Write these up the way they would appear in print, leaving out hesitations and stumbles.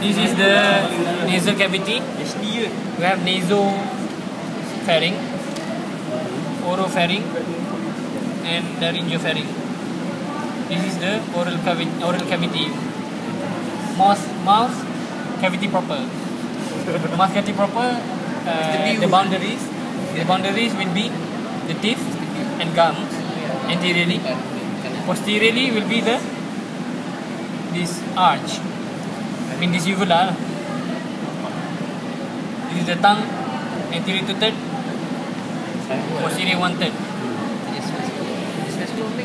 This is the nasal cavity. We have nasopharynx, oropharynx, and laryngopharynx. This is the oral cavity. Mouth cavity proper. Mouth cavity proper. The boundaries will be the teeth and gums anteriorly. Posteriorly will be this arch. I mean this uvula. This is the tongue, anterior 2/3, posterior 1/3.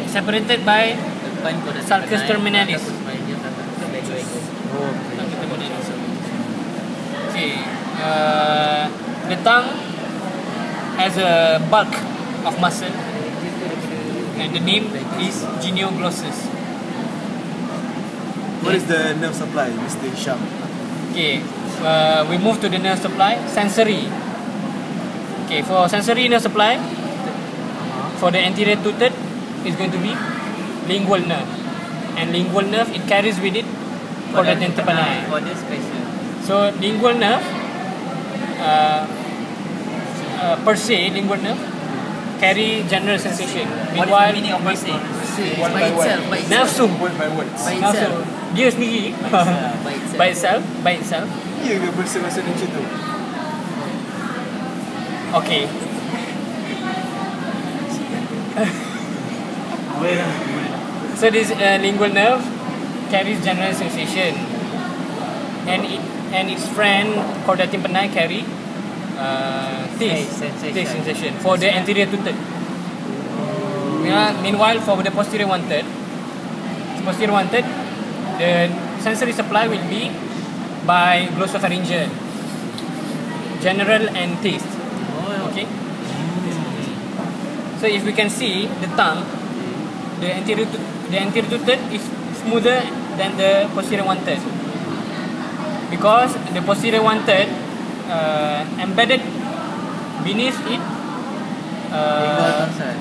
Separated by sulcus terminalis. Okay. The tongue has a bulk of muscle, and the name is genioglossus. What is the nerve supply, Mr. Hisham? Okay, we move to the nerve supply. Sensory. Okay, for sensory nerve supply, for the anterior 2/3 is going to be lingual nerve, and lingual nerve it carries with it chordatum tympani. So lingual nerve, per se, lingual nerve carry general sensation. Meanwhile, By itself. nafsu, By dia sendiri, by itself. Ya ke bahasa macam tu? Okay. So this lingual nerve carries general sensation, and its friend chordatum tympani carry taste sensation for the anterior 2/3. Meanwhile, for the posterior 1/3, the sensory supply will be by glossopharyngeal, general and taste. Okay. So if we can see the tongue, the anterior 2/3 is smoother than the posterior 1/3, because the posterior 1/3 embedded beneath it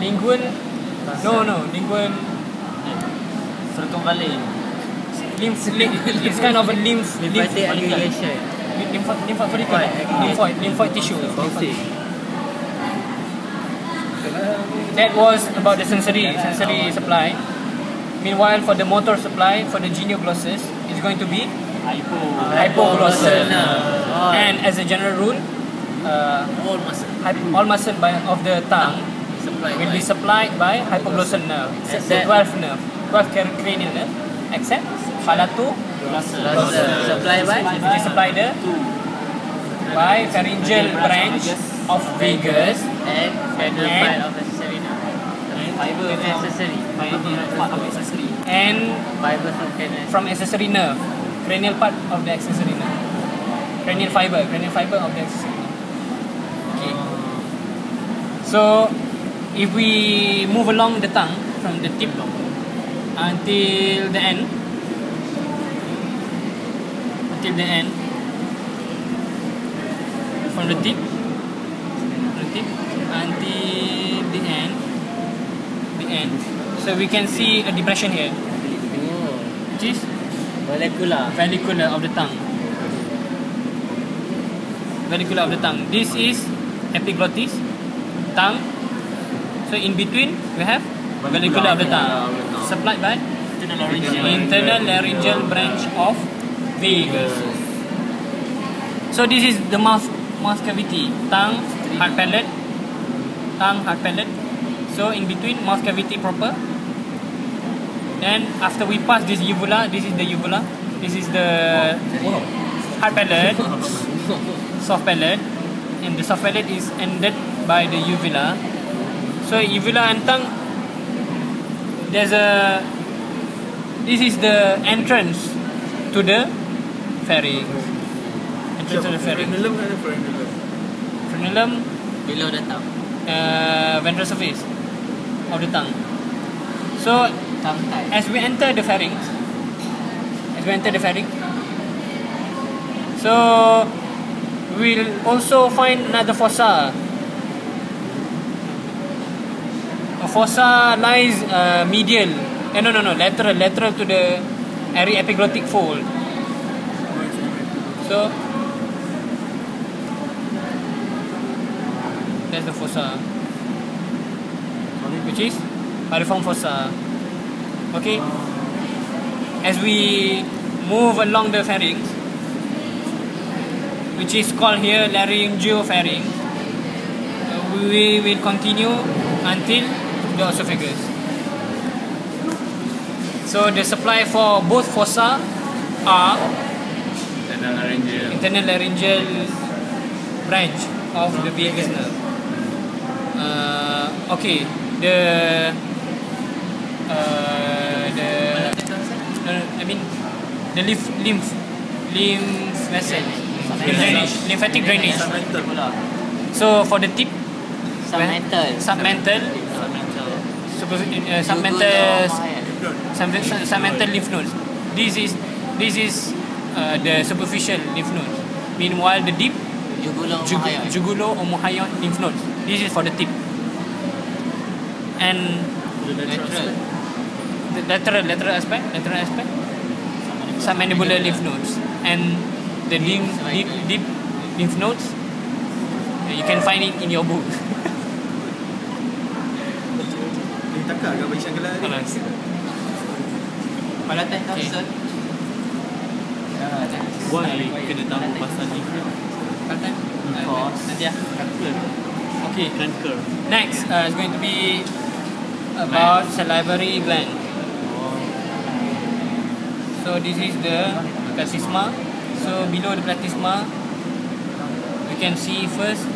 lingual. Lingual. It's kind of a lymphoid tissue. That was about the sensory supply. Meanwhile, for the motor supply, for the genioglossus, it's going to be hypoglossal. And as a general rule, all muscle of the tongue will be supplied by hypoglossal nerve, the 12 cranial nerve, except palatoglossal. Supplied by pharyngeal branch of vagus and from accessory nerve, cranial part of the accessory nerve, cranial fiber of the accessory nerve. Okay. So if we move along the tongue from the tip until the end, from the tip until the end, so we can see a depression here, which is vallicula of the tongue. This is epiglottis, tongue. So in between we have vallicula of the tongue, supplied by internal laryngeal branch of vagus. So this is the mouth cavity, tongue, hard palate. So in between, mouth cavity proper. Then after we pass this uvula, this is the uvula. This is the hard palate, soft palate, and the soft palate is ended by the uvula. So uvula and tongue, this is the entrance to the pharynx. Frenulum below the tongue. Ventral surface of the tongue. So as we enter the pharynx, so we'll also find another fossa. A fossa lies medial. Lateral to the epiglottic fold. So that's the fossa, which is piriform fossa. Okay. As we move along the pharynx, which is called here laryngopharynx, we will continue until the esophagus. So the supply for both fossa are internal laryngeal branch of the vagus nerve. Okay, the lymph vessel, lymphatic drainage. So for the tip, submental lymph nodes. This is the superficial lymph nodes. Meanwhile, the deep jugulo-omohyoid lymph nodes. This is for the tip. And the lateral aspect, submandibular lymph nodes, and the deep lymph nodes. You can find it in your book. Takak agak bagi syangkala ni. Palatan Thompson. Why kena tahu pasal ni? Palatan. Nanti Cancer. Okay. Cancer. Next is going to be about salivary gland. So this is the platysma. So below the platysma, you can see first.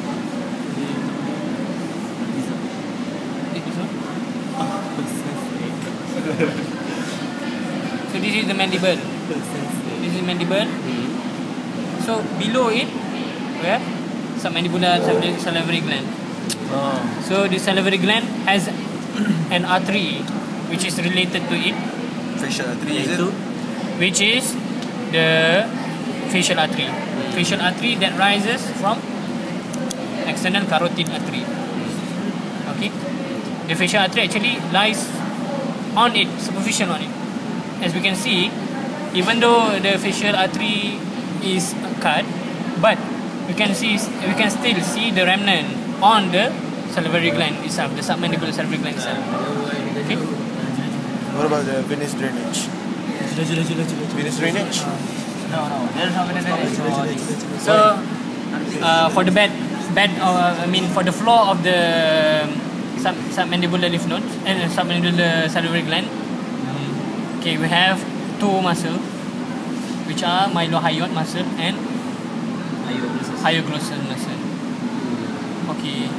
So this is the mandible. This is mandible. So below it, we have submandibular salivary gland. So the salivary gland has an artery which is related to it, Facial artery is it? which is the facial artery. Facial artery that rises from external carotid artery. Okay, the facial artery actually lies on it, superficial on it. As we can see, even though the facial artery is cut, but we can still see the remnant on the salivary gland itself, the submandibular salivary gland itself. Okay. What about the venous drainage? Venous drainage? No, there's no venous drainage. So for the for the floor of the submandibular lymph nodes and submandibular salivary gland, okay, we have two muscles, which are mylohyoid muscle and hypoglossal muscle. Okay.